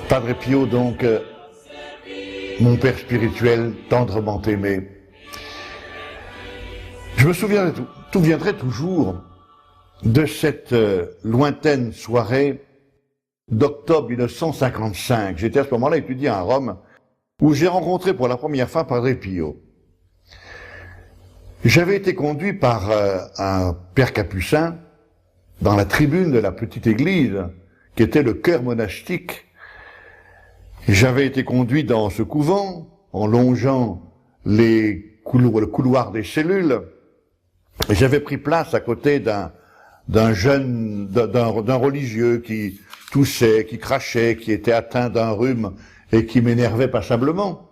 Padre Pio, donc, mon père spirituel, tendrement aimé. Je me souviendrai toujours de cette lointaine soirée d'octobre 1955. J'étais à ce moment-là étudiant à Rome, où j'ai rencontré pour la première fois Padre Pio. J'avais été conduit par un père capucin dans la tribune de la petite église, qui était le chœur monastique. J'avais été conduit dans ce couvent, en longeant le couloir des cellules, et j'avais pris place à côté d'un religieux qui toussait, qui crachait, qui était atteint d'un rhume et qui m'énervait passablement.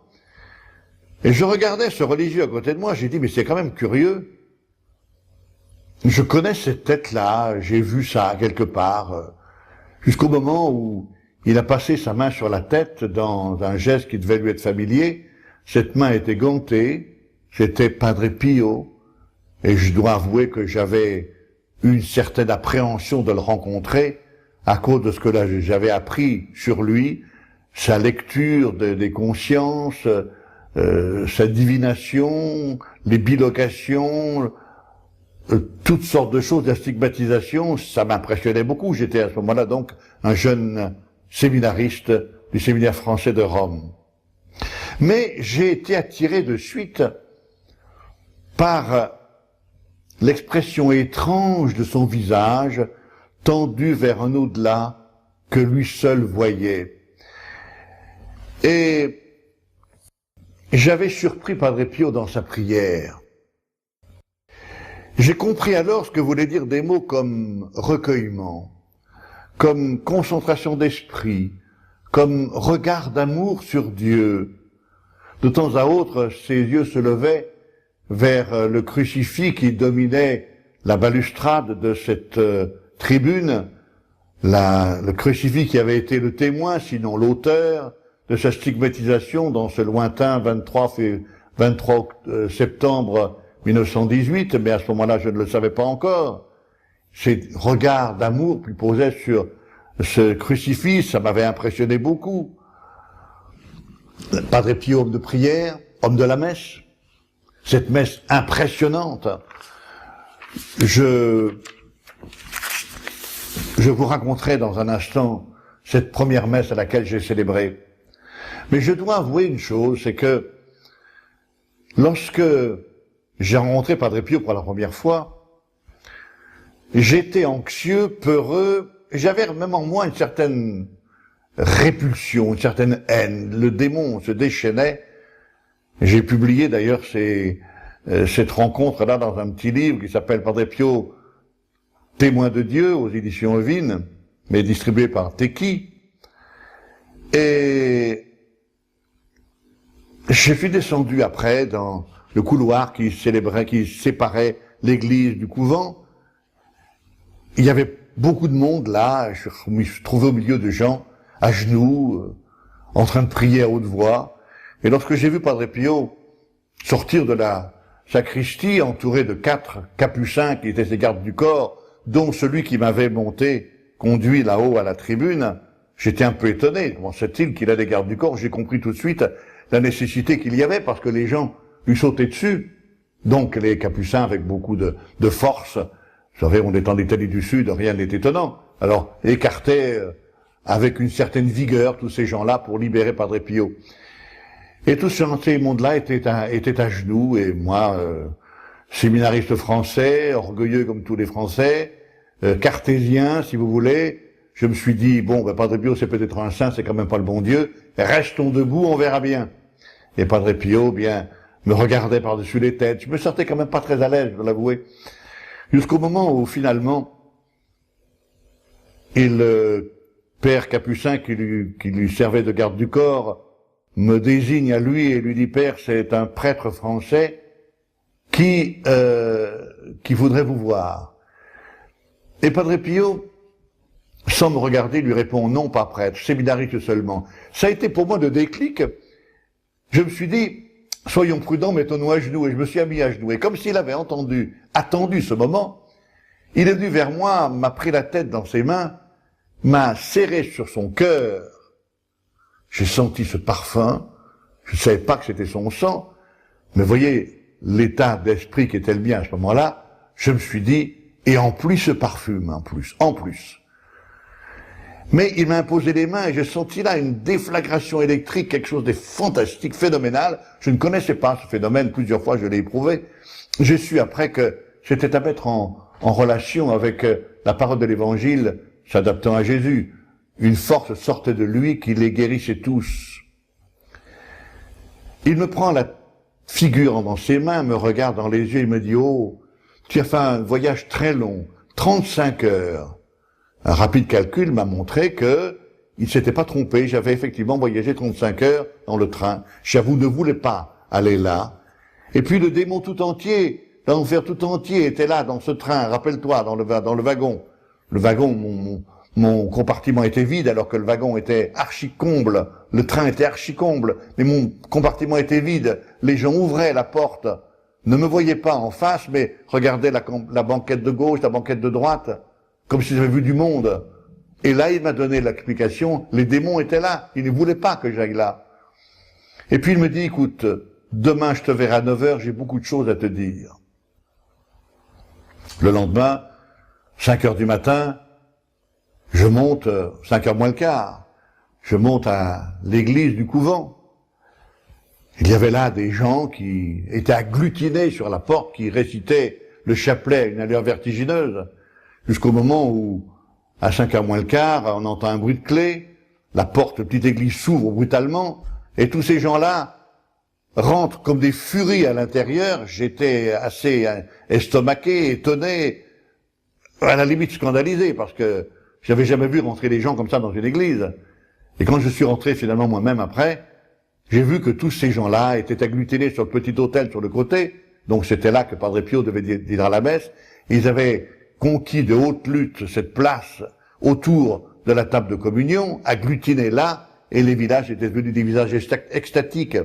Et je regardais ce religieux à côté de moi, j'ai dit, mais c'est quand même curieux. Je connais cette tête-là, j'ai vu ça quelque part, jusqu'au moment où il a passé sa main sur la tête dans un geste qui devait lui être familier. Cette main était gantée, c'était Padre Pio, et je dois avouer que j'avais une certaine appréhension de le rencontrer à cause de ce que j'avais appris sur lui, sa lecture des consciences, sa divination, les bilocations, toutes sortes de choses, la stigmatisation, ça m'impressionnait beaucoup. J'étais à ce moment-là donc un jeune séminariste du séminaire français de Rome. Mais j'ai été attiré de suite par l'expression étrange de son visage, tendu vers un au-delà que lui seul voyait. Et j'avais surpris Padre Pio dans sa prière. J'ai compris alors ce que voulaient dire des mots comme recueillement, comme concentration d'esprit, comme regard d'amour sur Dieu. De temps à autre, ses yeux se levaient vers le crucifix qui dominait la balustrade de cette tribune, le crucifix qui avait été le témoin, sinon l'auteur, de sa stigmatisation dans ce lointain 23 septembre 1918, mais à ce moment-là, je ne le savais pas encore. Ces regards d'amour qu'il posait sur ce crucifix, ça m'avait impressionné beaucoup. Padre Pio, homme de prière, homme de la messe, cette messe impressionnante. Je vous raconterai dans un instant cette première messe à laquelle j'ai célébré. Mais je dois avouer une chose, c'est que lorsque j'ai rencontré Padre Pio pour la première fois, j'étais anxieux, peureux, et j'avais même en moi une certaine répulsion, une certaine haine. Le démon se déchaînait. J'ai publié d'ailleurs cette rencontre-là dans un petit livre qui s'appelle Padre Pio, témoin de Dieu, aux éditions Evine, mais distribué par Teki. Et je suis descendu après dans le couloir qui séparait l'église du couvent. Il y avait beaucoup de monde là, je me suis trouvé au milieu de gens, à genoux, en train de prier à haute voix. Et lorsque j'ai vu Padre Pio sortir de la sacristie, entouré de 4 capucins qui étaient ses gardes du corps, dont celui qui m'avait conduit là-haut à la tribune, j'étais un peu étonné. Comment c'est-il qu'il a des gardes du corps? J'ai compris tout de suite la nécessité qu'il y avait, parce que les gens lui sautaient dessus. Donc les capucins, avec beaucoup de force, vous savez, on est en Italie du Sud, rien n'est étonnant, alors écartaient avec une certaine vigueur tous ces gens-là pour libérer Padre Pio. Et tout ce monde-là était à genoux, et moi, séminariste français, orgueilleux comme tous les Français, cartésien, si vous voulez, je me suis dit, bon, Padre Pio, c'est peut-être un saint, c'est quand même pas le bon Dieu, restons debout, on verra bien. Et Padre Pio, bien, me regardait par-dessus les têtes. Je me sentais quand même pas très à l'aise, je dois l'avouer. Jusqu'au moment où, finalement, le père capucin qui lui servait de garde du corps me désigne à lui et lui dit, Père, c'est un prêtre français qui voudrait vous voir. Et Padre Pio, sans me regarder, lui répond, non, pas prêtre, séminariste seulement. Ça a été pour moi de déclic. Je me suis dit, soyons prudents, mettons-nous à genoux. Et je me suis mis à genoux. Et comme s'il avait attendu ce moment, il est venu vers moi, m'a pris la tête dans ses mains, m'a serré sur son cœur, j'ai senti ce parfum, je ne savais pas que c'était son sang, mais voyez l'état d'esprit qui était le mien à ce moment-là, je me suis dit, et en plus ce parfum, en plus. Mais il m'a imposé les mains et j'ai senti là une déflagration électrique, quelque chose de fantastique, phénoménal. Je ne connaissais pas ce phénomène, plusieurs fois je l'ai éprouvé. J'ai su après que c'était à mettre en relation avec la parole de l'évangile, s'adaptant à Jésus. Une force sortait de lui qui les guérissait tous. Il me prend la figure dans ses mains, me regarde dans les yeux, il me dit « Oh, tu as fait un voyage très long, 35 heures. » Un rapide calcul m'a montré que il s'était pas trompé. J'avais effectivement voyagé 35 heures dans le train. J'avoue, ne voulais pas aller là. Et puis le démon tout entier, l'enfer tout entier était là dans ce train. Rappelle-toi, dans le wagon. Le wagon, mon compartiment était vide alors que le wagon était archi-comble. Le train était archi-comble. Mais mon compartiment était vide. Les gens ouvraient la porte. Ne me voyaient pas en face, mais regardaient la banquette de gauche, la banquette de droite. Comme si j'avais vu du monde. Et là, il m'a donné l'explication, les démons étaient là, ils ne voulaient pas que j'aille là. Et puis il me dit, écoute, demain je te verrai à 9h, j'ai beaucoup de choses à te dire. Le lendemain, 5h du matin, je monte, 5h moins le quart, je monte à l'église du couvent. Il y avait là des gens qui étaient agglutinés sur la porte, qui récitaient le chapelet à une allure vertigineuse. Jusqu'au moment où, à 5h moins le quart, on entend un bruit de clé, la porte de petite église s'ouvre brutalement, et tous ces gens-là rentrent comme des furies à l'intérieur. J'étais assez estomaqué, étonné, à la limite scandalisé, parce que j'avais jamais vu rentrer des gens comme ça dans une église. Et quand je suis rentré finalement moi-même après, j'ai vu que tous ces gens-là étaient agglutinés sur le petit autel sur le côté, donc c'était là que Padre Pio devait dire la messe. Ils avaient conquis de haute lutte cette place autour de la table de communion, agglutinés là, et les villages étaient devenus des villages extatiques.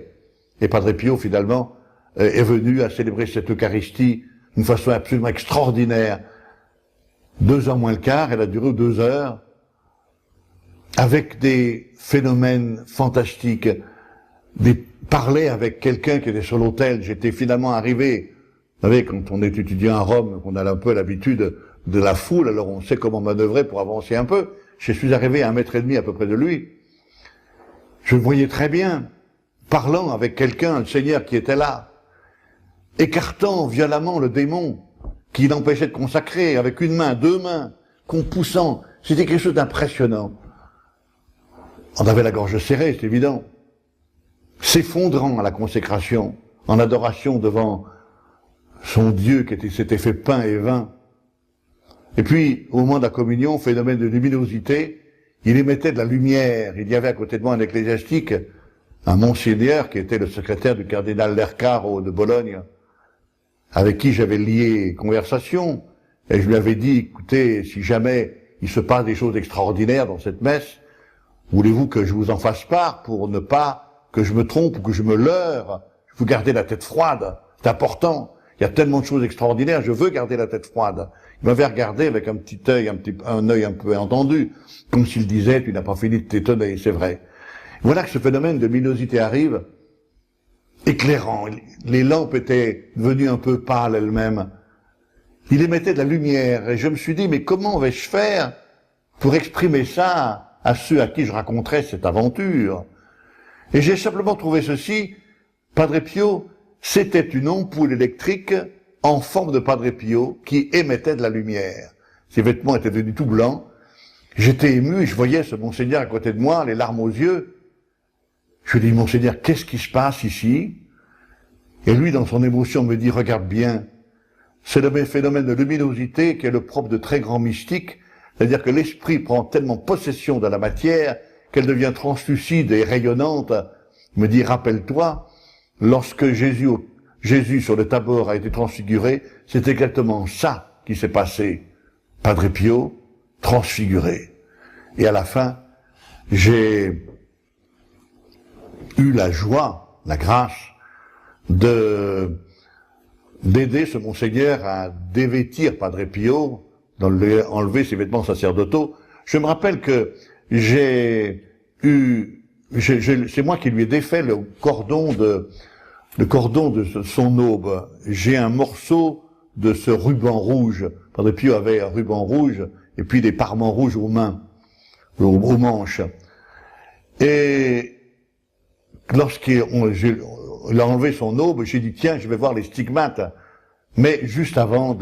Et Padre Pio, finalement, est venu à célébrer cette Eucharistie d'une façon absolument extraordinaire. 2h moins le quart, elle a duré 2 heures, avec des phénomènes fantastiques, parler avec quelqu'un qui était sur l'autel. J'étais finalement arrivé. Vous savez, quand on est étudiant à Rome, on a un peu l'habitude de la foule, alors on sait comment manœuvrer pour avancer un peu. Je suis arrivé à 1,5 m à peu près de lui. Je le voyais très bien, parlant avec quelqu'un, le Seigneur qui était là, écartant violemment le démon qui l'empêchait de consacrer avec une main, 2 mains, poussant. C'était quelque chose d'impressionnant. On avait la gorge serrée, c'est évident. S'effondrant à la consécration, en adoration devant son Dieu qui s'était fait pain et vin. Et puis, au moment de la communion, phénomène de luminosité, il émettait de la lumière. Il y avait à côté de moi un ecclésiastique, un monseigneur qui était le secrétaire du cardinal Lercaro de Bologne, avec qui j'avais lié conversation, et je lui avais dit, écoutez, si jamais il se passe des choses extraordinaires dans cette messe, voulez-vous que je vous en fasse part pour ne pas que je me trompe ou que je me leurre? Vous gardez la tête froide, c'est important. Il y a tellement de choses extraordinaires, je veux garder la tête froide. Il m'avait regardé avec un petit œil, un œil un peu entendu, comme s'il disait, tu n'as pas fini de t'étonner, c'est vrai. Voilà que ce phénomène de luminosité arrive, éclairant. Les lampes étaient devenues un peu pâles elles-mêmes. Il émettait de la lumière, et je me suis dit, mais comment vais-je faire pour exprimer ça à ceux à qui je raconterais cette aventure? Et j'ai simplement trouvé ceci, Padre Pio, c'était une ampoule électrique en forme de Padre Pio qui émettait de la lumière. Ses vêtements étaient devenus tout blancs. J'étais ému, je voyais ce monseigneur à côté de moi, les larmes aux yeux. Je lui dis, monseigneur, qu'est-ce qui se passe ici? Et lui, dans son émotion, me dit, regarde bien, c'est le phénomène de luminosité qui est le propre de très grands mystiques, c'est-à-dire que l'esprit prend tellement possession de la matière qu'elle devient translucide et rayonnante. Il me dit, rappelle-toi, lorsque Jésus sur le Tabor a été transfiguré, c'est exactement ça qui s'est passé. Padre Pio, transfiguré. Et à la fin, j'ai eu la joie, la grâce d'aider ce monseigneur à dévêtir Padre Pio, enlever ses vêtements sacerdotaux. Je me rappelle que j'ai eu c'est moi qui lui ai défait le cordon de son aube. J'ai un morceau de ce ruban rouge. Padre Pio avait un ruban rouge et puis des parements rouges aux mains, aux manches. Et lorsqu'il a enlevé son aube, j'ai dit tiens, je vais voir les stigmates. Mais juste avant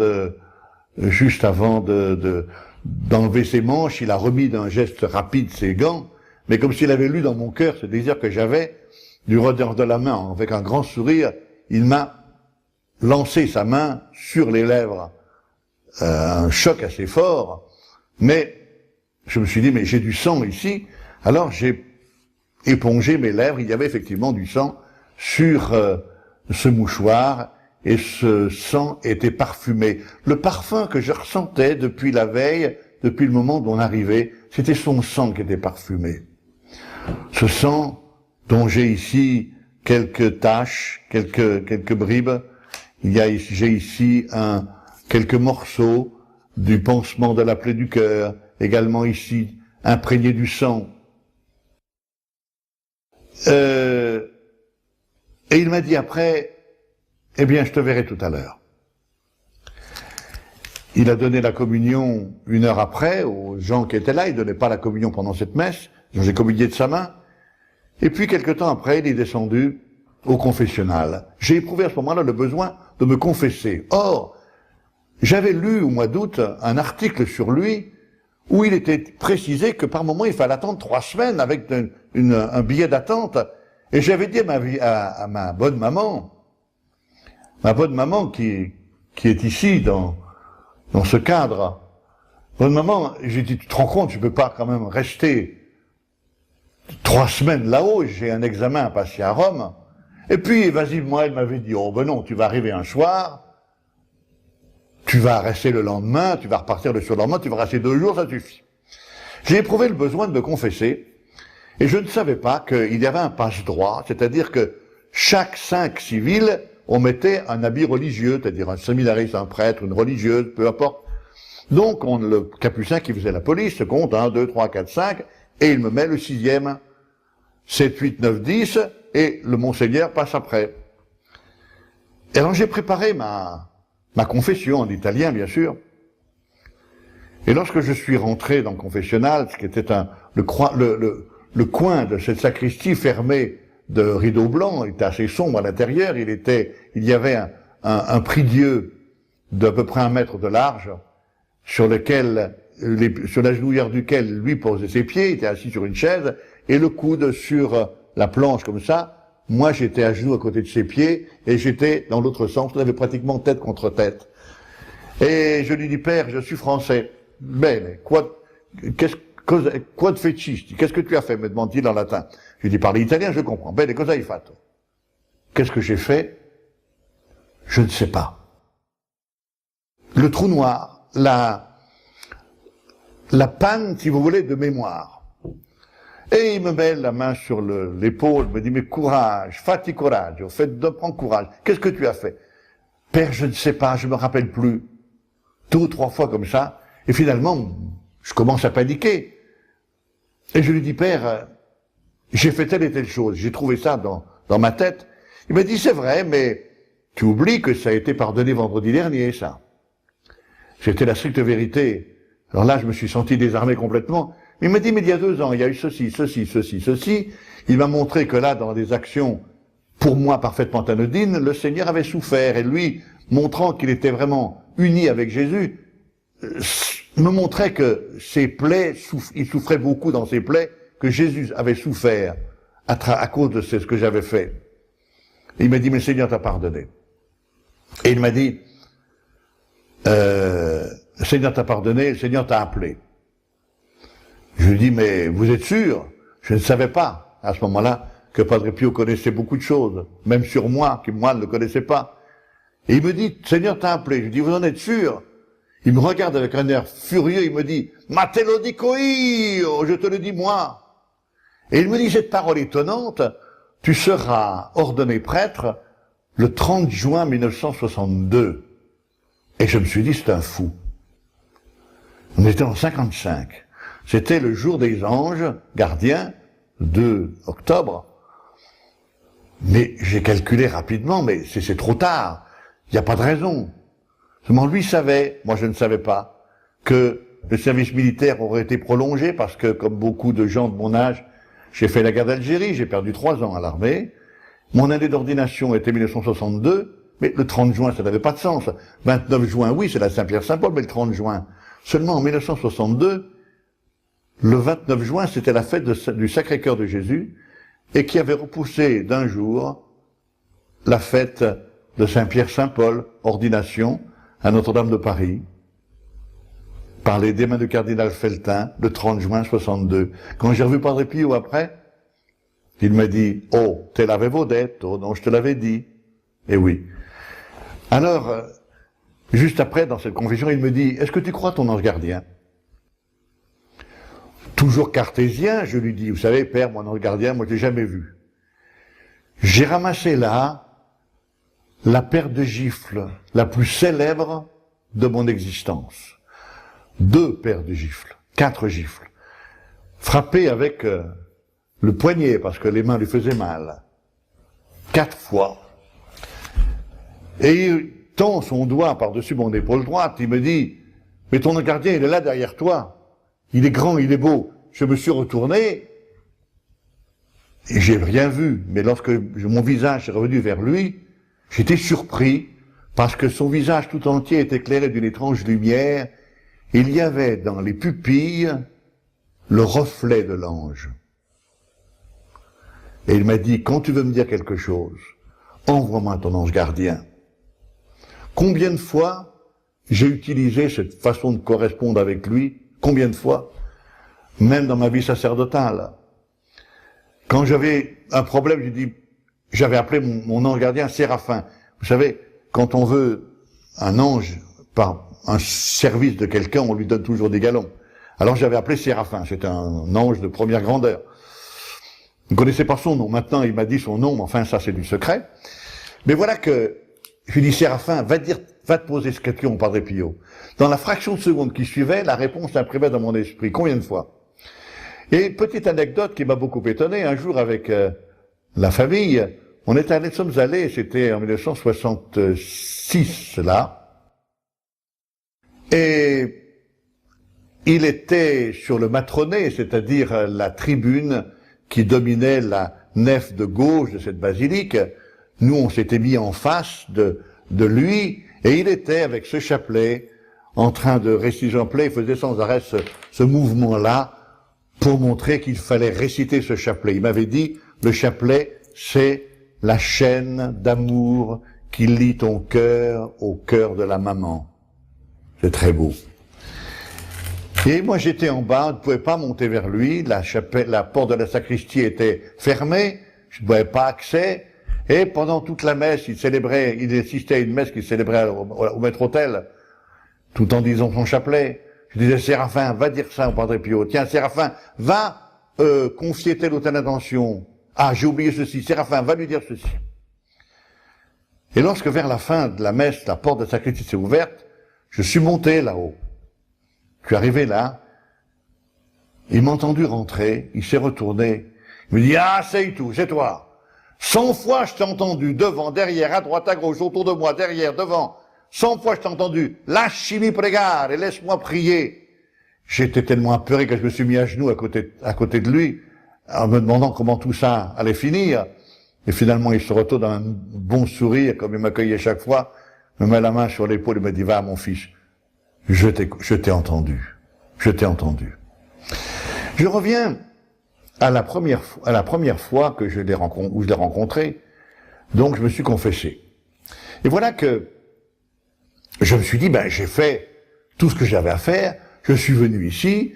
d'enlever ses manches, il a remis d'un geste rapide ses gants, mais comme s'il avait lu dans mon cœur ce désir que j'avais, du revers de la main, avec un grand sourire, il m'a lancé sa main sur les lèvres. Un choc assez fort, mais je me suis dit, mais j'ai du sang ici, alors j'ai épongé mes lèvres, il y avait effectivement du sang sur ce mouchoir, et ce sang était parfumé. Le parfum que je ressentais depuis la veille, depuis le moment d'on arrivait, c'était son sang qui était parfumé. Ce sang dont j'ai ici quelques taches, quelques bribes, j'ai ici quelques morceaux du pansement de la plaie du cœur, également ici, imprégné du sang. Et il m'a dit après, eh bien, je te verrai tout à l'heure. Il a donné la communion 1 heure après aux gens qui étaient là. Il ne donnait pas la communion pendant cette messe. J'ai communié de sa main. Et puis, quelque temps après, il est descendu au confessionnal. J'ai éprouvé à ce moment-là le besoin de me confesser. Or, j'avais lu au mois d'août un article sur lui où il était précisé que par moment, il fallait attendre 3 semaines avec un billet d'attente. Et j'avais dit à ma bonne maman qui est ici dans ce cadre, bonne maman, j'ai dit, tu te rends compte, je peux pas quand même rester 3 semaines là-haut, j'ai un examen à passer à Rome. Et puis, vas-y, moi, elle m'avait dit, oh ben non, tu vas arriver un soir, tu vas rester le lendemain, tu vas repartir le surlendemain, tu vas rester 2 jours, ça suffit. J'ai éprouvé le besoin de me confesser, et je ne savais pas qu'il y avait un passe-droit, c'est-à-dire que chaque 5 civils, on mettait un habit religieux, c'est-à-dire un séminariste, un prêtre, une religieuse, peu importe. Donc, le capucin qui faisait la police se compte 1, 2, 3, 4, 5, et il me met le 6e, 7, 8, 9, 10, et le Monseigneur passe après. Et alors j'ai préparé ma confession en italien, bien sûr. Et lorsque je suis rentré dans le confessionnal, ce qui était le coin de cette sacristie fermée de rideaux blancs, il était assez sombre à l'intérieur, il y avait un prie-dieu d'à peu près 1 mètre de large, sur la genouillère duquel lui posait ses pieds, il était assis sur une chaise, et le coude sur la planche comme ça. Moi, j'étais à genoux à côté de ses pieds, et j'étais dans l'autre sens, on avait pratiquement tête contre tête. Et je lui dis, Père, je suis français. Bene, quoi de fecisti? Qu'est-ce que tu as fait? Me demande-t-il en latin. Je lui dis, parle italien, je comprends. Bene, cosa hai fatto? Qu'est-ce que j'ai fait? Je ne sais pas. Le trou noir, la panne, si vous voulez, de mémoire. Et il me met la main sur l'épaule, me dit, mais courage, fatti coraggio, prends courage. Qu'est-ce que tu as fait? Père, je ne sais pas, je me rappelle plus. 2 ou 3 fois comme ça. Et finalement, je commence à paniquer. Et je lui dis, Père, j'ai fait telle et telle chose. J'ai trouvé ça dans ma tête. Il m'a dit, c'est vrai, mais tu oublies que ça a été pardonné vendredi dernier, ça. C'était la stricte vérité. Alors là, je me suis senti désarmé complètement. Il m'a dit, mais il y a 2 ans, il y a eu ceci. Il m'a montré que là, dans des actions, pour moi, parfaitement anodines, le Seigneur avait souffert. Et lui, montrant qu'il était vraiment uni avec Jésus, me montrait que ses plaies, il souffrait beaucoup dans ses plaies, que Jésus avait souffert à cause de ce que j'avais fait. Et il m'a dit, mais le Seigneur t'a pardonné. Et il m'a dit, le Seigneur t'a pardonné, le Seigneur t'a appelé. Je lui dis, mais vous êtes sûr? Je ne savais pas, à ce moment-là, que Padre Pio connaissait beaucoup de choses, même sur moi, qui moi ne le connaissais pas. Et il me dit, Seigneur t'a appelé. Je lui dis, vous en êtes sûr? Il me regarde avec un air furieux, il me dit, ma te lo dico io, je te le dis moi. Et il me dit cette parole étonnante, tu seras ordonné prêtre le 30 juin 1962. Et je me suis dit, c'est un fou. On était en 55. C'était le jour des anges gardiens, 2 octobre, mais j'ai calculé rapidement, mais c'est trop tard, il n'y a pas de raison. Seulement lui savait, moi je ne savais pas, que le service militaire aurait été prolongé parce que, comme beaucoup de gens de mon âge, j'ai fait la guerre d'Algérie, j'ai perdu 3 ans à l'armée. Mon année d'ordination était 1962, mais le 30 juin, ça n'avait pas de sens. 29 juin, oui, c'est la Saint-Pierre-Saint-Paul, mais le 30 juin. Seulement en 1962, le 29 juin, c'était la fête du Sacré-Cœur de Jésus, et qui avait repoussé d'un jour la fête de Saint-Pierre-Saint-Paul, ordination, à Notre-Dame de Paris, par les mains du cardinal Feltin, le 30 juin 62. Quand j'ai revu Padre Pio après, il m'a dit « Oh, te l'avevo detto, non, je te l'avais dit. » Eh oui. Alors, juste après, dans cette confession, il me dit « Est-ce que tu crois ton ange gardien ?» Toujours cartésien, je lui dis « Vous savez, père, mon ange gardien, moi je l'ai jamais vu. » J'ai ramassé là la paire de gifles la plus célèbre de mon existence. 2 paires de gifles, 4 gifles, frappées avec le poignet, parce que les mains lui faisaient mal. 4 fois. Et il tend son doigt par-dessus mon épaule droite, il me dit « Mais ton gardien, il est là derrière toi. Il est grand, il est beau. » Je me suis retourné, et j'ai rien vu. Mais lorsque mon visage est revenu vers lui, j'étais surpris, parce que son visage tout entier était éclairé d'une étrange lumière. Il y avait dans les pupilles le reflet de l'ange. Et il m'a dit, quand tu veux me dire quelque chose, envoie-moi ton ange gardien. Combien de fois j'ai utilisé cette façon de correspondre avec lui? Combien de fois? Même dans ma vie sacerdotale. Quand j'avais un problème, j'avais appelé mon ange gardien Séraphin. Vous savez, quand on veut un ange par un service de quelqu'un, on lui donne toujours des galons. Alors j'avais appelé Séraphin, c'était un ange de première grandeur. Vous ne connaissez pas son nom, maintenant il m'a dit son nom, mais enfin ça c'est du secret. Mais voilà que, je lui dis Séraphin, va te poser cette question, Padre Pio. Dans la fraction de seconde qui suivait, la réponse s'imprimait dans mon esprit. Combien de fois? Et petite anecdote qui m'a beaucoup étonné, un jour avec la famille, nous sommes allés, c'était en 1966 là, et il était sur le matronnet, c'est-à-dire la tribune qui dominait la nef de gauche de cette basilique. Nous, on s'était mis en face de lui, et il était avec ce chapelet, en train de réciter le chapelet, il faisait sans arrêt ce mouvement-là, pour montrer qu'il fallait réciter ce chapelet. Il m'avait dit, le chapelet, c'est la chaîne d'amour qui lie ton cœur au cœur de la maman. C'est très beau. Et moi j'étais en bas, je ne pouvais pas monter vers lui, la porte de la sacristie était fermée, je ne pouvais pas accès, et pendant toute la messe, il assistait à une messe qu'il célébrait au maître-autel, tout en disant son chapelet. Je disais, Séraphin, va dire ça au Padre Pio. Tiens, Séraphin, va confier telle ou telle intention. Ah, j'ai oublié ceci. Séraphin, va lui dire ceci. Et lorsque vers la fin de la messe, la porte de la sacristie s'est ouverte, je suis monté là-haut. Je suis arrivé là. Il m'a entendu rentrer. Il s'est retourné. Il me dit, ah, c'est tout, c'est toi. 100 fois je t'ai entendu, devant, derrière, à droite, à gauche, autour de moi, derrière, devant. 100 fois je t'ai entendu, lasciami pregare, et laisse-moi prier. J'étais tellement apeuré que je me suis mis à genoux à côté de lui, en me demandant comment tout ça allait finir. Et finalement, il se retourne d'un bon sourire, comme il m'accueillait chaque fois, me met la main sur l'épaule et me dit, va, mon fils, je t'ai entendu. Je t'ai entendu. Je reviens à la première fois que je l'ai rencontré. Donc, je me suis confessé. Et voilà que je me suis dit, ben, j'ai fait tout ce que j'avais à faire, je suis venu ici,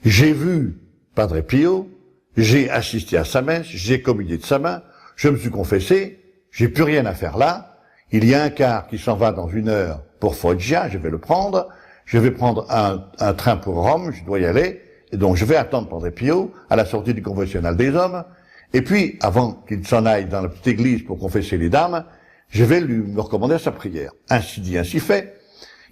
j'ai vu Padre Pio, j'ai assisté à sa messe, j'ai communié de sa main, je me suis confessé, j'ai plus rien à faire là, il y a un car qui s'en va dans 1 heure pour Foggia, je vais le prendre, je vais prendre un train pour Rome, je dois y aller, et donc je vais attendre Padre Pio à la sortie du confessionnal des hommes, et puis, avant qu'il s'en aille dans la petite église pour confesser les dames, je vais me recommander sa prière. Ainsi dit, ainsi fait.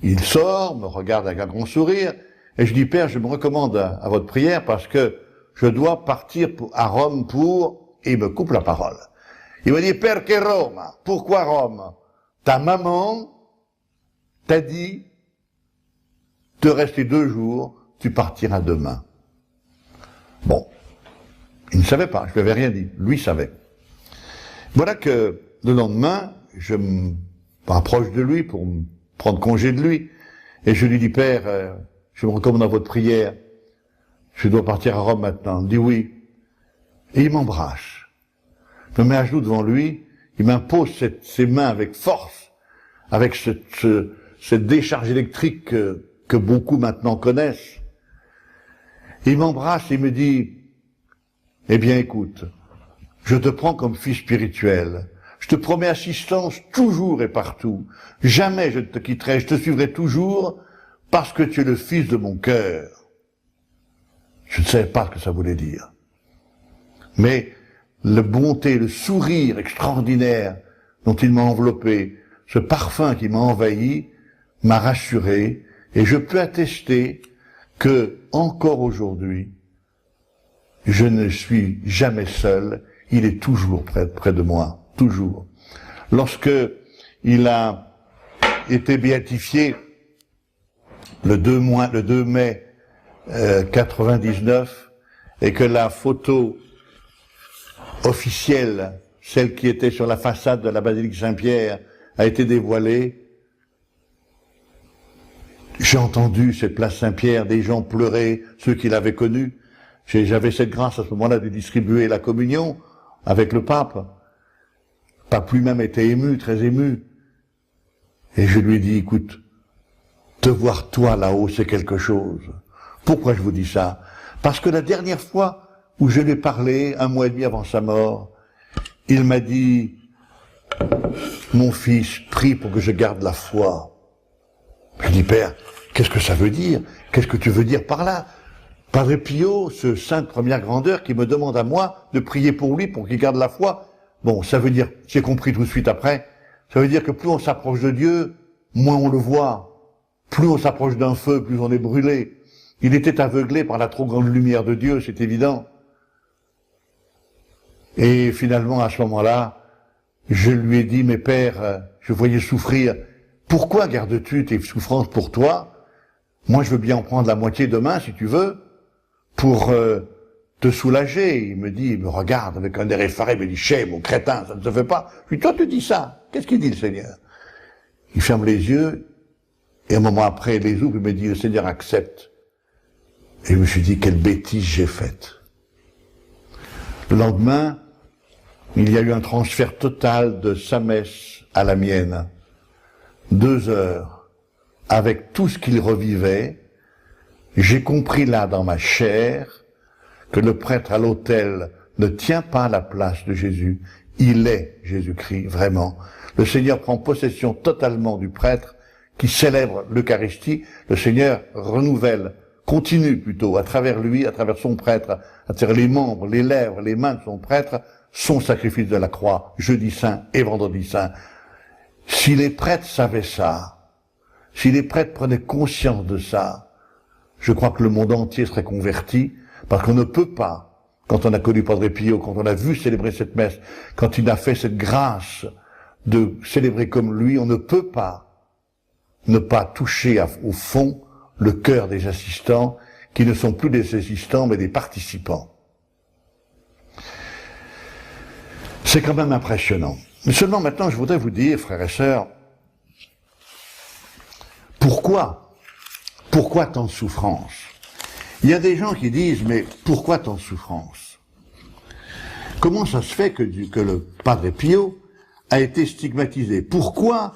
Il sort, me regarde avec un grand sourire, et je dis, Père, je me recommande à votre prière parce que je dois partir à Rome et il me coupe la parole. Il me dit, Perché Roma? Pourquoi Rome? Ta maman t'a dit de rester 2 jours, tu partiras demain. Bon, il ne savait pas, je lui avais rien dit, lui savait. Voilà que le lendemain, je me rapproche de lui pour me prendre congé de lui, et je lui dis, Père, je me recommande à votre prière, je dois partir à Rome maintenant. Il me dit oui. Et il m'embrasse. Je me mets à genoux devant lui, il m'impose ses mains avec force, avec cette décharge électrique que beaucoup maintenant connaissent. Et il m'embrasse et il me dit, eh bien écoute, je te prends comme fils spirituel, je te promets assistance toujours et partout, jamais je ne te quitterai, je te suivrai toujours parce que tu es le fils de mon cœur. Je ne savais pas ce que ça voulait dire. Mais la bonté, le sourire extraordinaire dont il m'a enveloppé, ce parfum qui m'a envahi, m'a rassuré, et je peux attester que, encore aujourd'hui, je ne suis jamais seul, il est toujours près de moi, toujours. Lorsque il a été béatifié le 2 mai 99, et que la photo officielle, celle qui était sur la façade de la basilique Saint-Pierre, a été dévoilée, j'ai entendu cette place Saint-Pierre, des gens pleurer, ceux qui l'avaient connu. J'avais cette grâce à ce moment-là de distribuer la communion avec le pape. Le pape lui-même était ému, très ému. Et je lui ai dit, écoute, te voir toi là-haut, c'est quelque chose. Pourquoi je vous dis ça? Parce que la dernière fois où je lui ai parlé, 1 mois et demi avant sa mort, il m'a dit, mon fils, prie pour que je garde la foi. Je dis, Père, qu'est-ce que ça veut dire? Qu'est-ce que tu veux dire par là? Padre Pio, ce saint de première grandeur qui me demande à moi de prier pour lui, pour qu'il garde la foi. Bon, ça veut dire, j'ai compris tout de suite après, ça veut dire que plus on s'approche de Dieu, moins on le voit. Plus on s'approche d'un feu, plus on est brûlé. Il était aveuglé par la trop grande lumière de Dieu, c'est évident. Et finalement, à ce moment-là, je lui ai dit, mais Père, je voyais souffrir. Pourquoi gardes-tu tes souffrances pour toi? Moi, je veux bien en prendre la moitié demain, si tu veux, pour te soulager. Il me regarde avec un air effaré, il me dit, chais, mon crétin, ça ne se fait pas. Je lui dis, toi, tu dis ça. Qu'est-ce qu'il dit, le Seigneur? Il ferme les yeux, et un moment après, il les ouvre, il me dit, le Seigneur accepte. Et je me suis dit, quelle bêtise j'ai faite. Le lendemain, il y a eu un transfert total de sa messe à la mienne. 2 heures, avec tout ce qu'il revivait, j'ai compris là, dans ma chair, que le prêtre à l'autel ne tient pas la place de Jésus. Il est Jésus-Christ, vraiment. Le Seigneur prend possession totalement du prêtre qui célèbre l'Eucharistie. Le Seigneur renouvelle, continue plutôt, à travers lui, à travers son prêtre, à travers les membres, les lèvres, les mains de son prêtre, son sacrifice de la croix, jeudi saint et vendredi saint. Si les prêtres savaient ça, si les prêtres prenaient conscience de ça, je crois que le monde entier serait converti, parce qu'on ne peut pas, quand on a connu Padre Pio, quand on a vu célébrer cette messe, quand il a fait cette grâce de célébrer comme lui, on ne peut pas ne pas toucher au fond le cœur des assistants, qui ne sont plus des assistants, mais des participants. C'est quand même impressionnant. Mais seulement maintenant, je voudrais vous dire, frères et sœurs, pourquoi tant de souffrance? Il y a des gens qui disent, mais pourquoi tant de souffrance? Comment ça se fait que le Padre Pio a été stigmatisé? Pourquoi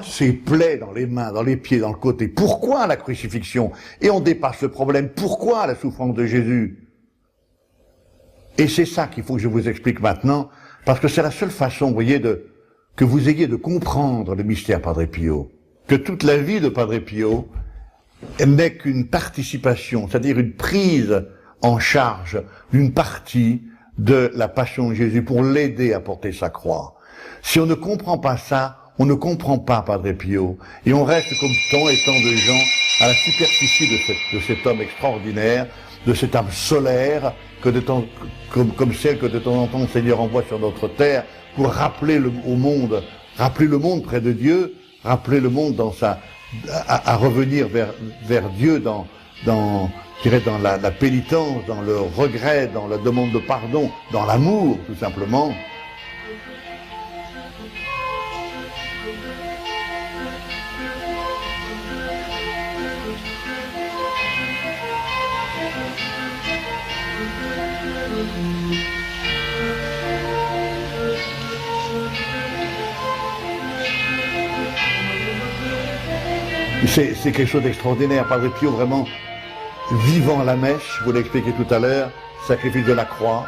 ces plaies dans les mains, dans les pieds, dans le côté? Pourquoi la crucifixion? Et on dépasse le problème. Pourquoi la souffrance de Jésus? Et c'est ça qu'il faut que je vous explique maintenant, parce que c'est la seule façon, vous voyez, que vous ayez de comprendre le mystère Padre Pio. Que toute la vie de Padre Pio n'est qu'une participation, c'est-à-dire une prise en charge d'une partie de la passion de Jésus pour l'aider à porter sa croix. Si on ne comprend pas ça, on ne comprend pas Padre Pio. Et on reste comme tant et tant de gens à la superficie de cet homme extraordinaire, de cette âme solaire comme celle que de temps en temps le Seigneur envoie sur notre terre pour rappeler au monde, rappeler le monde près de Dieu, rappeler le monde à revenir vers Dieu je dirais dans la pénitence, dans le regret, dans la demande de pardon, dans l'amour, tout simplement. C'est quelque chose d'extraordinaire. Padre Pio, vraiment, vivant la messe, je vous l'ai expliqué tout à l'heure, sacrifice de la croix,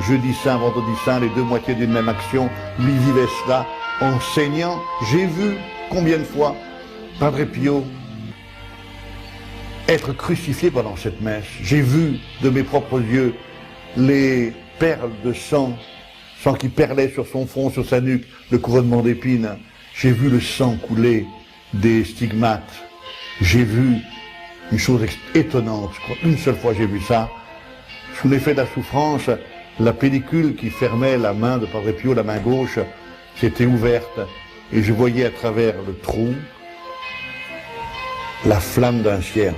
jeudi saint, vendredi saint, les deux moitiés d'une même action, lui vivait cela, enseignant. J'ai vu combien de fois Padre Pio être crucifié pendant cette messe. J'ai vu de mes propres yeux les perles de sang qui perlait sur son front, sur sa nuque, le couronnement d'épines. J'ai vu le sang couler des stigmates. J'ai vu une chose étonnante, je crois, une seule fois j'ai vu ça. Sous l'effet de la souffrance, la pellicule qui fermait la main de Padre Pio, la main gauche, s'était ouverte et je voyais à travers le trou la flamme d'un cierge.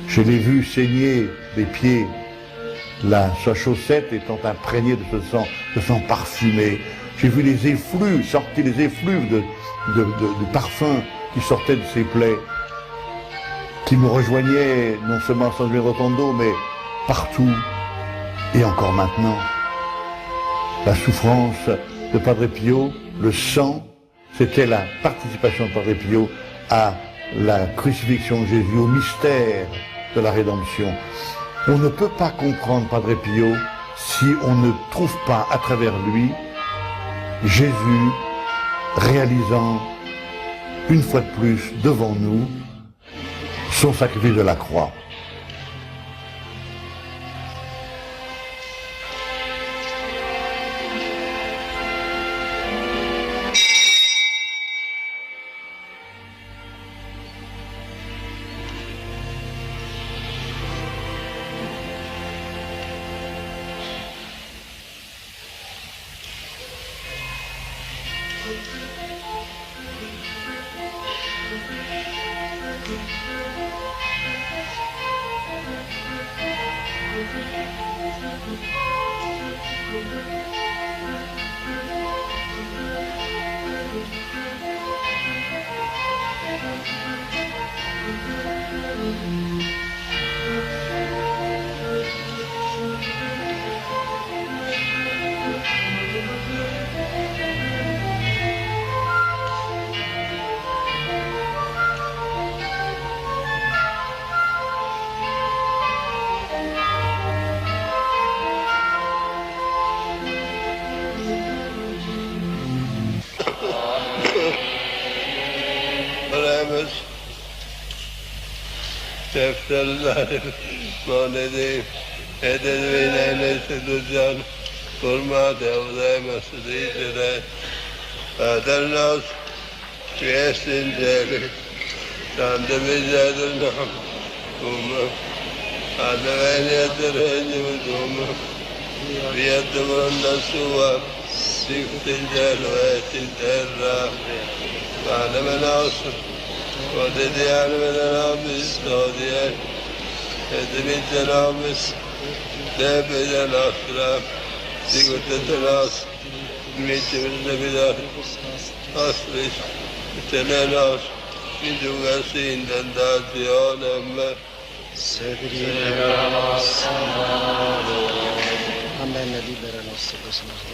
Je l'ai vu saigner des pieds, sa chaussette étant imprégnée de ce sang parfumé. J'ai vu les effluves, sortir les effluves de parfum qui sortaient de ses plaies, qui me rejoignaient non seulement à San Giovanni Rotondo, mais partout, et encore maintenant. La souffrance de Padre Pio, le sang, c'était la participation de Padre Pio à la crucifixion de Jésus, au mystère de la rédemption. On ne peut pas comprendre Padre Pio si on ne trouve pas à travers lui Jésus réalisant une fois de plus devant nous son sacrifice de la croix. Defterler manedi edilmeyle seducan kurma devre mesudiyere adernas fiestinceli sende bizlerden umma adeveniyedir hecimdumma biyadımında suva siktincel ve tinterra alemen olsun وديان من الأمس دوديان هدمت الأمس دابد الأخرى سيقوت الناس ميت من البلاد أصلش تنالاش من دوغاسين دندات يونما سبرينا Amen, libera i nostri personaggi.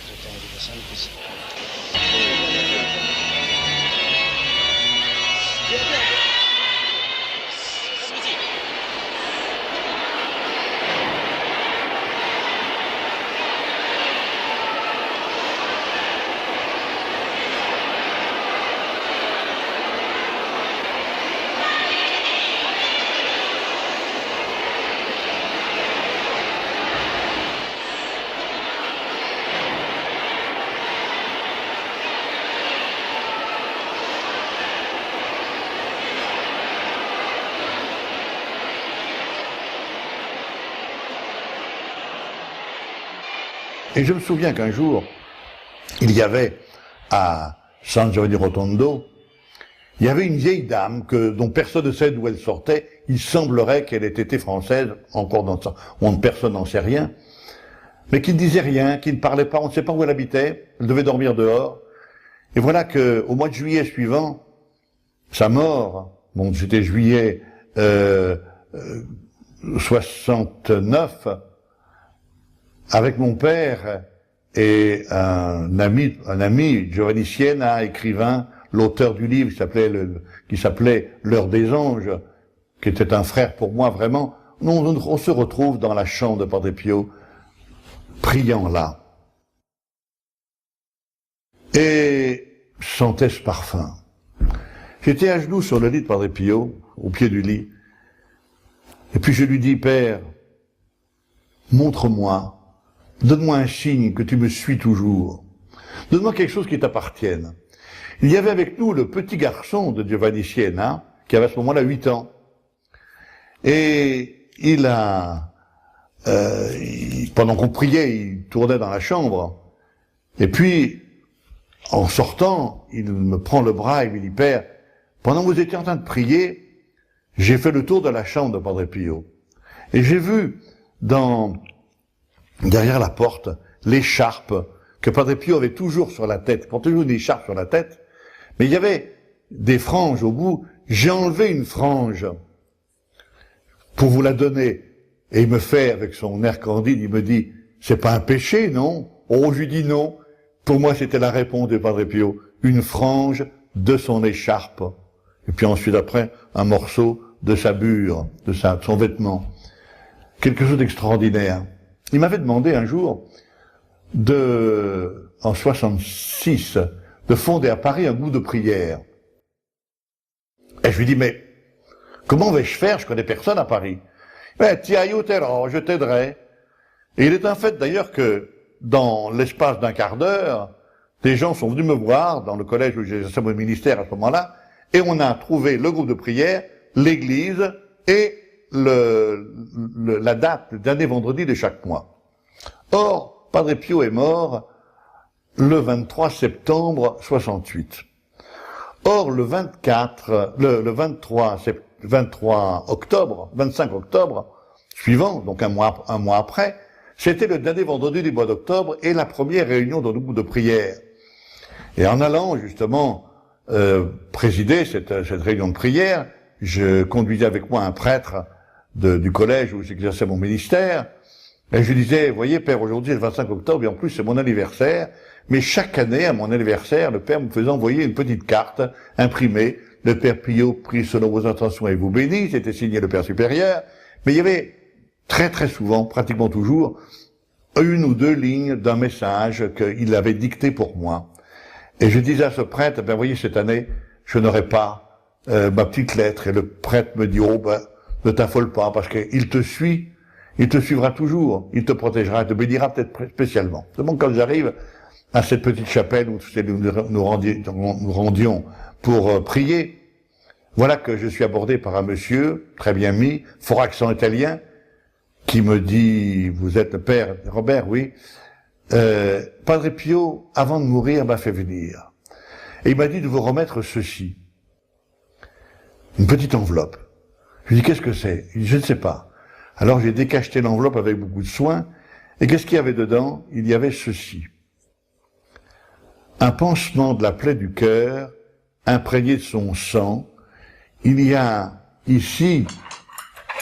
Fratelli da Santissimo. Et je me souviens qu'un jour, il y avait à San Giovanni Rotondo, il y avait une vieille dame dont personne ne sait d'où elle sortait. Il semblerait qu'elle ait été française, encore dans ça, personne n'en sait rien, mais qui ne disait rien, qui ne parlait pas, on ne sait pas où elle habitait, elle devait dormir dehors. Et voilà que au mois de juillet suivant, sa mort, bon, c'était juillet 69, avec mon père et un ami, Giovanni Siena, écrivain, l'auteur du livre qui s'appelait L'heure des anges, qui était un frère pour moi vraiment, on se retrouve dans la chambre de Padre Pio, priant là. Et sentais ce parfum. J'étais à genoux sur le lit de Padre Pio, au pied du lit, et puis je lui dis, Père, montre-moi, donne-moi un signe que tu me suis toujours, donne-moi quelque chose qui t'appartienne. Il y avait avec nous le petit garçon de Giovanni Siena, qui avait à ce moment-là 8 ans. Et pendant qu'on priait, il tournait dans la chambre. Et puis, en sortant, il me prend le bras et me dit, Père, pendant que vous étiez en train de prier, j'ai fait le tour de la chambre de Padre Pio. Et j'ai vu derrière la porte, l'écharpe que Padre Pio avait toujours sur la tête. Il portait toujours une écharpe sur la tête. Mais il y avait des franges au bout. J'ai enlevé une frange pour vous la donner. Et il me fait, avec son air candide, il me dit, c'est pas un péché, non? Oh, je lui dis non. Pour moi, c'était la réponse de Padre Pio. Une frange de son écharpe. Et puis ensuite, après, un morceau de sa bure, de son vêtement. Quelque chose d'extraordinaire. Il m'avait demandé un jour en 66, de fonder à Paris un groupe de prière. Et je lui dis, mais comment vais-je faire? Je connais personne à Paris. Ti aiuterò, je t'aiderai. Et il est un fait d'ailleurs que dans l'espace d'un quart d'heure, des gens sont venus me voir dans le collège où j'exerçais mon ministère à ce moment-là, et on a trouvé le groupe de prière, l'église et la date, le dernier vendredi de chaque mois. Or, Padre Pio est mort le 23 septembre 68. Or, le 25 octobre suivant, donc un mois après, c'était le dernier vendredi du mois d'octobre et la première réunion dans le groupe de prière. Et en allant justement présider cette réunion de prière, je conduisais avec moi un prêtre du collège où j'exerçais mon ministère. Et je lui disais, voyez, Père, aujourd'hui c'est le 25 octobre et en plus c'est mon anniversaire, mais chaque année, à mon anniversaire, le Père me faisait envoyer une petite carte imprimée. Le Père Pio prie selon vos intentions et vous bénit, c'était signé le Père supérieur. Mais il y avait très très souvent, pratiquement toujours, une ou deux lignes d'un message qu'il avait dicté pour moi. Et je disais à ce prêtre, ben voyez, cette année, je n'aurai pas ma petite lettre. Et le prêtre me dit, oh ben, ne t'affole pas, parce qu'il te suit, il te suivra toujours, il te protégera, il te bénira peut-être spécialement. C'est bon, quand j'arrive à cette petite chapelle où nous rendions pour prier, voilà que je suis abordé par un monsieur, très bien mis, fort accent italien, qui me dit, vous êtes le père Robert, oui, Padre Pio, avant de mourir, m'a fait venir. Et il m'a dit de vous remettre ceci. Une petite enveloppe. Je lui dis, qu'est-ce que c'est? Il dit, je ne sais pas. Alors j'ai décacheté l'enveloppe avec beaucoup de soin, et qu'est-ce qu'il y avait dedans? Il y avait ceci. Un pansement de la plaie du cœur, imprégné de son sang. Il y a ici,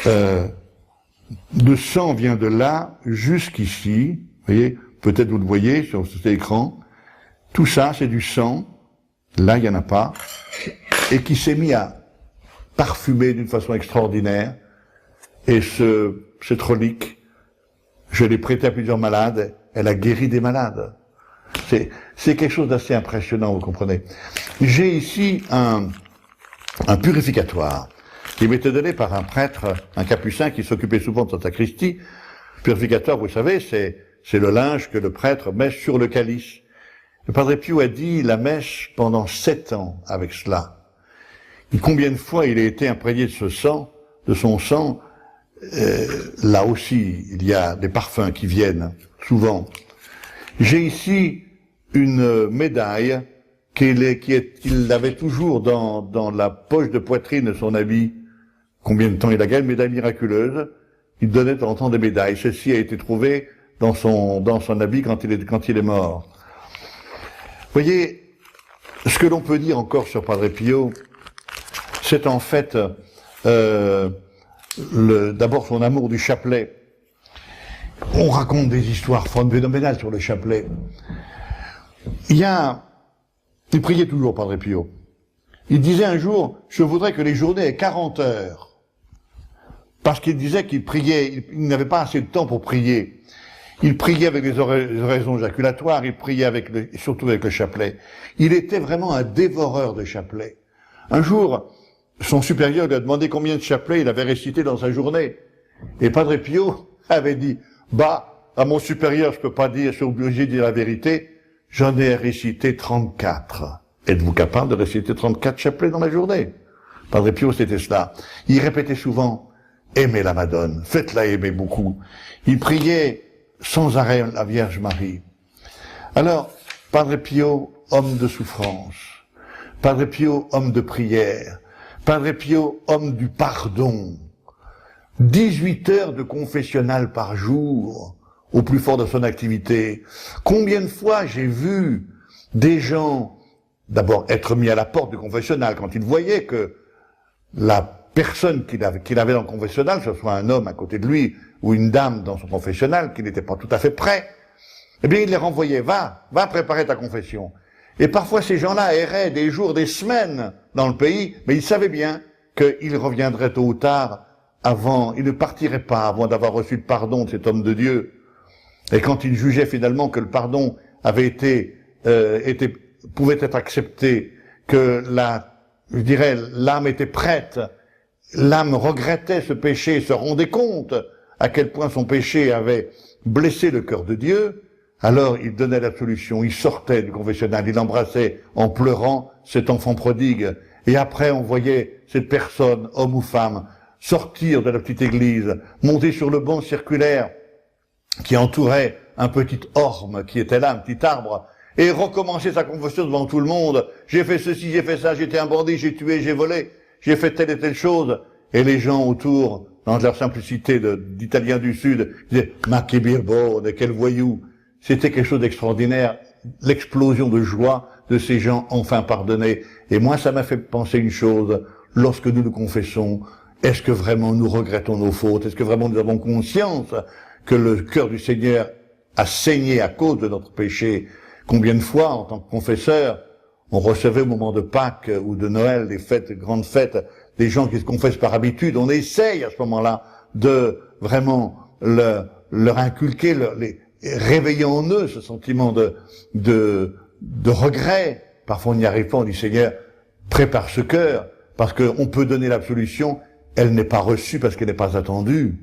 le sang vient de là jusqu'ici, vous voyez, peut-être vous le voyez sur cet écran. Tout ça, c'est du sang. Là, il n'y en a pas. Et qui s'est mis à parfumer d'une façon extraordinaire. Et cette relique, je l'ai prêtée à plusieurs malades. Elle a guéri des malades. C'est quelque chose d'assez impressionnant, vous comprenez. J'ai ici un purificatoire qui m'était donné par un prêtre, un capucin qui s'occupait souvent de Santa Christi. Purificatoire, vous savez, c'est le linge que le prêtre met sur le calice. Le Padre Pio a dit la messe pendant 7 ans avec cela. Et combien de fois il a été imprégné de son sang, là aussi, il y a des parfums qui viennent, souvent. J'ai ici une médaille qu'il avait toujours dans la poche de poitrine de son habit. Combien de temps il a gagné? Une médaille miraculeuse. Il donnait de temps en temps des médailles. Ceci a été trouvé dans son habit quand il est mort. Vous voyez, ce que l'on peut dire encore sur Padre Pio, c'est en fait d'abord son amour du chapelet. On raconte des histoires phénoménales sur le chapelet. Il priait toujours, Padre Pio. Il disait un jour, je voudrais que les journées aient 40 heures. Parce qu'il disait qu'il priait, il n'avait pas assez de temps pour prier. Il priait avec les oraisons éjaculatoires, il priait surtout avec le chapelet. Il était vraiment un dévoreur de chapelet. Un jour, son supérieur lui a demandé combien de chapelets il avait récité dans sa journée. Et Padre Pio avait dit, à mon supérieur, je peux pas dire, je suis obligé de dire la vérité, j'en ai récité 34. Êtes-vous capable de réciter 34 chapelets dans la journée? Padre Pio, c'était cela. Il répétait souvent, aimez la Madone, faites-la aimer beaucoup. Il priait sans arrêt la Vierge Marie. Alors, Padre Pio, homme de souffrance. Padre Pio, homme de prière. Padre Pio, homme du pardon. 18 heures de confessionnal par jour, au plus fort de son activité. Combien de fois j'ai vu des gens, d'abord être mis à la porte du confessionnal, quand ils voyaient que la personne qu'il avait dans le confessionnal, que ce soit un homme à côté de lui, ou une dame dans son confessionnal, qui n'était pas tout à fait prêt, eh bien il les renvoyait, va préparer ta confession. Et parfois ces gens-là erraient des jours, des semaines dans le pays, mais ils savaient bien qu'ils reviendraient tôt ou tard ils ne partiraient pas avant d'avoir reçu le pardon de cet homme de Dieu. Et quand ils jugeaient finalement que le pardon avait pouvait être accepté, que l'âme était prête, l'âme regrettait ce péché, se rendait compte à quel point son péché avait blessé le cœur de Dieu, alors il donnait l'absolution, il sortait du confessionnal, il embrassait en pleurant cet enfant prodigue. Et après, on voyait cette personne, homme ou femme, sortir de la petite église, monter sur le banc circulaire qui entourait un petit orme qui était là, un petit arbre, et recommencer sa confession devant tout le monde. J'ai fait ceci, j'ai fait ça, j'étais un bandit, j'ai tué, j'ai volé, j'ai fait telle et telle chose. Et les gens autour, dans leur simplicité d'Italiens du Sud, disaient « Ma che birbone, quel voyou !» C'était quelque chose d'extraordinaire, l'explosion de joie de ces gens enfin pardonnés. Et moi, ça m'a fait penser une chose, lorsque nous nous confessons, est-ce que vraiment nous regrettons nos fautes? Est-ce que vraiment nous avons conscience que le cœur du Seigneur a saigné à cause de notre péché? Combien de fois, en tant que confesseur, on recevait au moment de Pâques ou de Noël, des fêtes, grandes fêtes, des gens qui se confessent par habitude. On essaye à ce moment-là de vraiment leur inculquer, réveiller en eux ce sentiment de regret. Parfois on n'y arrive pas, on dit Seigneur, prépare ce cœur, parce qu'on peut donner l'absolution, elle n'est pas reçue parce qu'elle n'est pas attendue.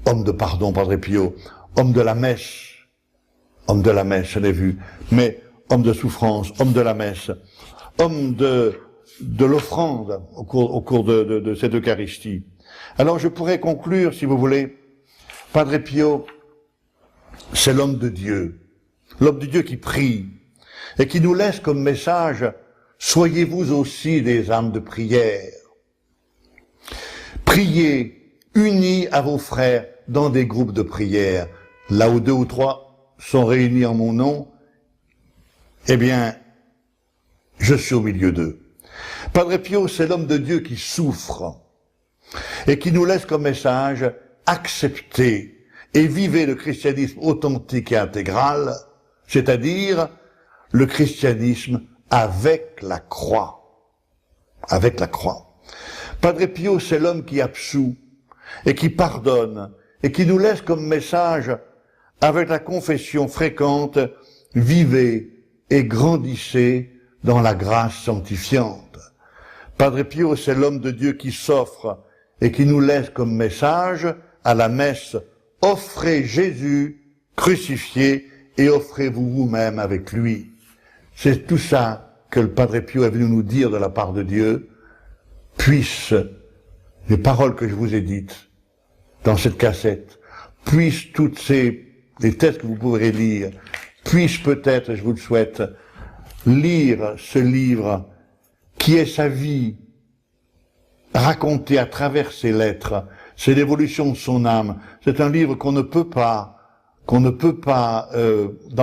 Homme de pardon, Padre Pio, homme de la messe, je l'ai vu, mais homme de souffrance, homme de la messe, homme de l'offrande au cours de cette Eucharistie. Alors je pourrais conclure, si vous voulez, Padre Pio, c'est l'homme de Dieu qui prie, et qui nous laisse comme message, soyez-vous aussi des âmes de prière. Priez, unis à vos frères dans des groupes de prière. Là où 2 ou 3 sont réunis en mon nom, eh bien, je suis au milieu d'eux. Padre Pio, c'est l'homme de Dieu qui souffre et qui nous laisse comme message, accepter et vivez le christianisme authentique et intégral, c'est-à-dire le christianisme avec la croix. Avec la croix. Padre Pio, c'est l'homme qui absout et qui pardonne et qui nous laisse comme message, avec la confession fréquente, vivez et grandissez dans la grâce sanctifiante. Padre Pio, c'est l'homme de Dieu qui s'offre et qui nous laisse comme message à la messe, offrez Jésus crucifié et offrez-vous vous-même avec lui. C'est tout ça que le Padre Pio est venu nous dire de la part de Dieu. Puissent les paroles que je vous ai dites dans cette cassette, puissent les textes que vous pourrez lire, puisse peut-être, je vous le souhaite, lire ce livre qui est sa vie, racontée à travers ses lettres, c'est l'évolution de son âme. C'est un livre qu'on ne peut pas, dans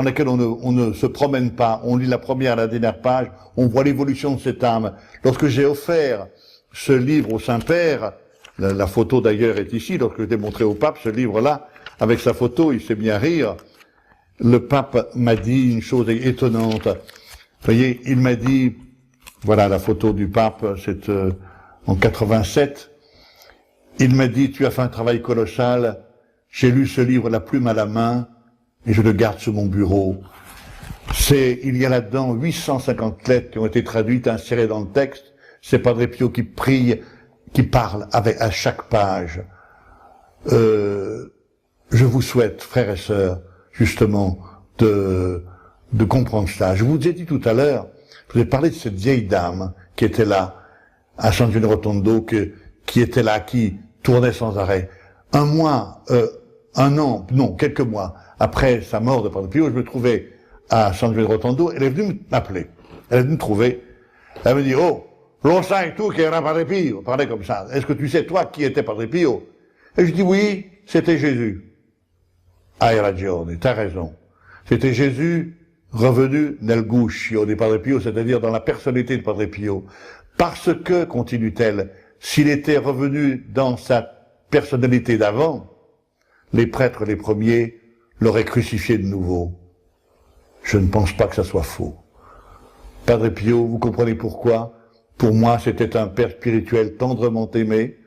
lequel on ne se promène pas. On lit la première à la dernière page, on voit l'évolution de cette âme. Lorsque j'ai offert ce livre au Saint-Père, la photo d'ailleurs est ici, lorsque je l'ai montré au pape, ce livre-là, avec sa photo, il s'est mis à rire. Le pape m'a dit une chose étonnante. Vous voyez, il m'a dit, voilà la photo du pape, c'est en 87, il m'a dit, tu as fait un travail colossal, j'ai lu ce livre la plume à la main, et je le garde sur mon bureau. Il y a là-dedans 850 lettres qui ont été traduites, insérées dans le texte, c'est Padre Pio qui prie, qui parle à chaque page. Je vous souhaite, frères et sœurs, justement, de comprendre cela. Je vous ai dit tout à l'heure, je vous ai parlé de cette vieille dame qui était là, à San Giovanni Rotondo, qui était là, qui tournait sans arrêt. Quelques mois après sa mort de Padre Pio, je me trouvais à San Giovanni Rotondo, elle est venue m'appeler. Elle est venue me trouver. Elle me dit, oh, l'on sait tout qui era Padre Pio. On parlait comme ça. Est-ce que tu sais, toi, qui était Padre Pio? Et je dis, oui, c'était Jésus. Hai ragione, t'as raison. C'était Jésus revenu nel guscio di Padre Pio, c'est-à-dire dans la personnalité de Padre Pio. Parce que, continue-t-elle, s'il était revenu dans sa personnalité d'avant, les prêtres les premiers l'auraient crucifié de nouveau. Je ne pense pas que ça soit faux. Padre Pio, vous comprenez pourquoi? Pour moi, c'était un père spirituel tendrement aimé.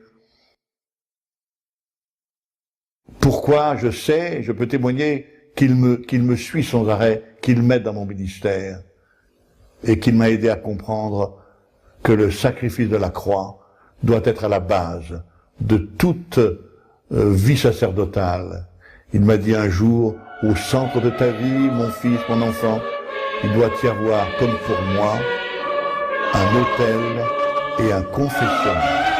Pourquoi? Je sais, je peux témoigner qu'il me suit sans arrêt, qu'il m'aide dans mon ministère, et qu'il m'a aidé à comprendre que le sacrifice de la croix doit être à la base de toute vie sacerdotale. Il m'a dit un jour, au centre de ta vie, mon fils, mon enfant, il doit y avoir, comme pour moi, un autel et un confessionnal.